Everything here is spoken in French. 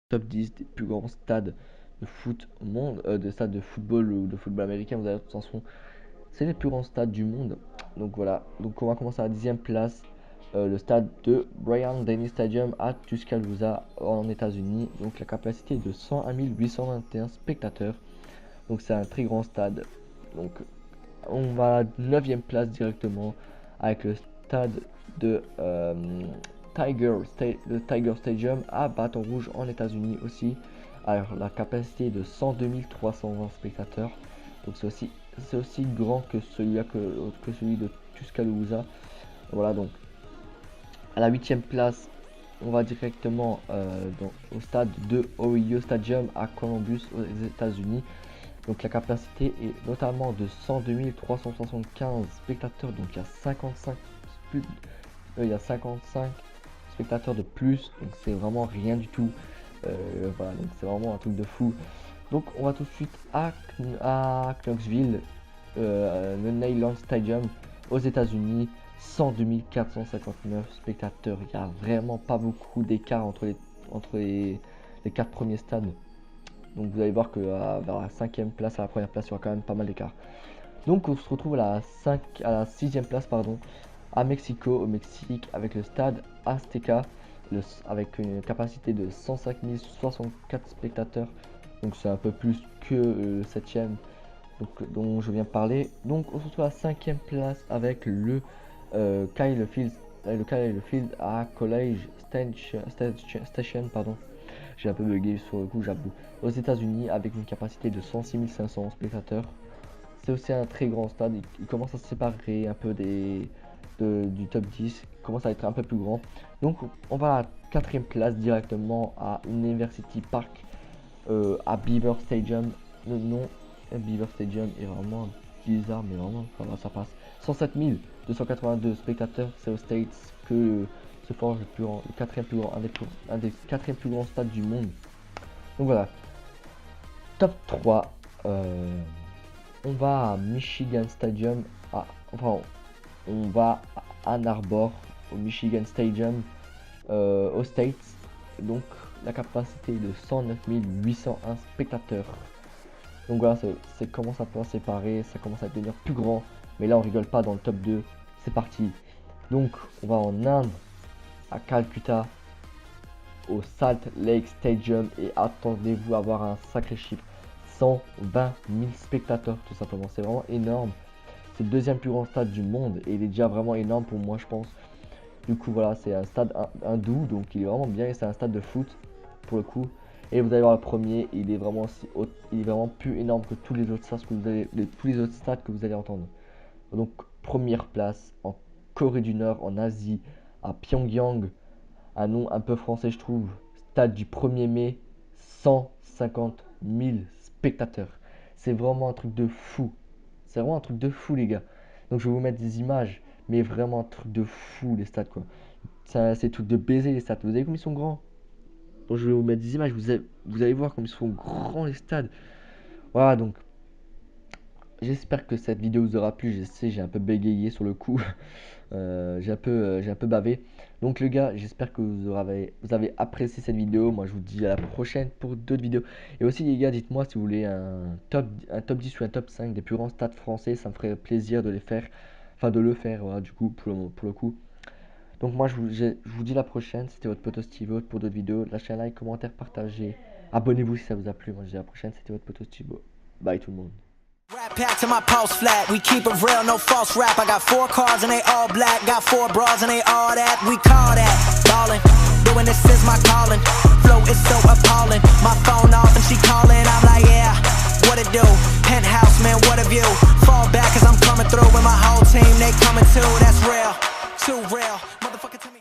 top 10 des plus grands stades de foot au monde, de stades de football ou de football américain, vous allez de toute façon, c'est les plus grands stades du monde. Donc voilà, donc on va commencer à la 10e place, le stade de Bryant-Denny Stadium à Tuscaloosa en États-Unis. Donc la capacité est de 101 821 spectateurs. Donc c'est un très grand stade. Donc on va à la 9e place directement avec le stade de le Tiger Stadium à Baton Rouge en États-Unis aussi. Alors la capacité est de 102 320 spectateurs. Donc c'est aussi grand que celui de Tuscaloosa. Voilà, donc à la 8e place, on va directement au stade de Ohio Stadium à Columbus aux États-Unis. Donc la capacité est notamment de 102 375 spectateurs. Donc il y a 55 spectateurs de plus. Donc c'est vraiment rien du tout. Voilà, donc c'est vraiment un truc de fou. Donc on va tout de suite à Knoxville, le Neyland Stadium aux États-Unis. 102 459 spectateurs. Il n'y a vraiment pas beaucoup d'écart entre les 4 premiers stades. Donc vous allez voir que vers la 5e place, à la première place, il y aura quand même pas mal d'écart. Donc on se retrouve à la 6e place à Mexico, au Mexique, avec le stade Azteca, avec une capacité de 105 064 spectateurs. Donc c'est un peu plus que le 7e dont je viens de parler. Donc on se retrouve à la 5e place avec le Kyle Field à College Station, pardon. J'ai un peu bugué sur le coup, j'avoue. Aux États-Unis, avec une capacité de 106 500 spectateurs. C'est aussi un très grand stade. Il commence à se séparer un peu du top 10. Il commence à être un peu plus grand. Donc, on va à la 4e place directement à University Park, à Beaver Stadium. Le nom Beaver Stadium est vraiment bizarre, mais vraiment, ça passe. 107 282 spectateurs. C'est aux States que se forge un des 4e plus grands stades du monde. Donc voilà. Top 3. On va à Michigan Stadium. On va à Ann Arbor, au Michigan Stadium, aux States. Donc la capacité est de 109 801 spectateurs. Donc voilà, c'est commence à peu séparer, ça commence à devenir plus grand. Mais là on rigole pas dans le top 2. C'est parti. Donc on va en Inde, à Calcutta, au Salt Lake Stadium, et attendez-vous à avoir un sacré chiffre, 120 000 spectateurs tout simplement. C'est vraiment énorme. C'est le 2e plus grand stade du monde et il est déjà vraiment énorme pour moi, je pense. Du coup voilà, c'est un stade hindou, donc il est vraiment bien et c'est un stade de foot pour le coup. Et vous allez voir le premier, il est vraiment plus énorme que tous les autres stades que vous allez entendre. Donc première place en Corée du Nord, en Asie, à Pyongyang, un nom un peu français je trouve, stade du 1er mai, 150 000 spectateurs. C'est vraiment un truc de fou. C'est vraiment un truc de fou les gars. Donc je vais vous mettre des images, mais vraiment un truc de fou les stades quoi. C'est tout de baiser les stades. Vous avez vu comme ils sont grands. Donc je vais vous mettre des images, vous allez voir comme ils sont grands les stades. Voilà, donc j'espère que cette vidéo vous aura plu. Je sais, j'ai un peu bégayé sur le coup. J'ai un peu bavé. Donc les gars, j'espère que vous avez apprécié cette vidéo. Moi je vous dis à la prochaine pour d'autres vidéos. Et aussi les gars, dites-moi si vous voulez un top 10 ou un top 5 des plus grands stades français. Ça me ferait plaisir de les faire. Enfin de le faire, voilà, du coup, pour le coup. Donc moi je vous dis à la prochaine. C'était votre pote Steve pour d'autres vidéos. Lâchez un like, commentaire, partagez. Abonnez-vous si ça vous a plu. Moi je vous dis à la prochaine. C'était votre pote Steve. Bye tout le monde. Rap pack to my pulse flat, we keep it real, no false rap. I got 4 cars and they all black, got 4 bras and they all that. We call that ballin', doing this is my calling. Flow is so appalling, my phone off and she calling. I'm like yeah, what it do? Penthouse man, what a view. Fall back cause I'm coming through with my whole team, they coming too. That's real, too real.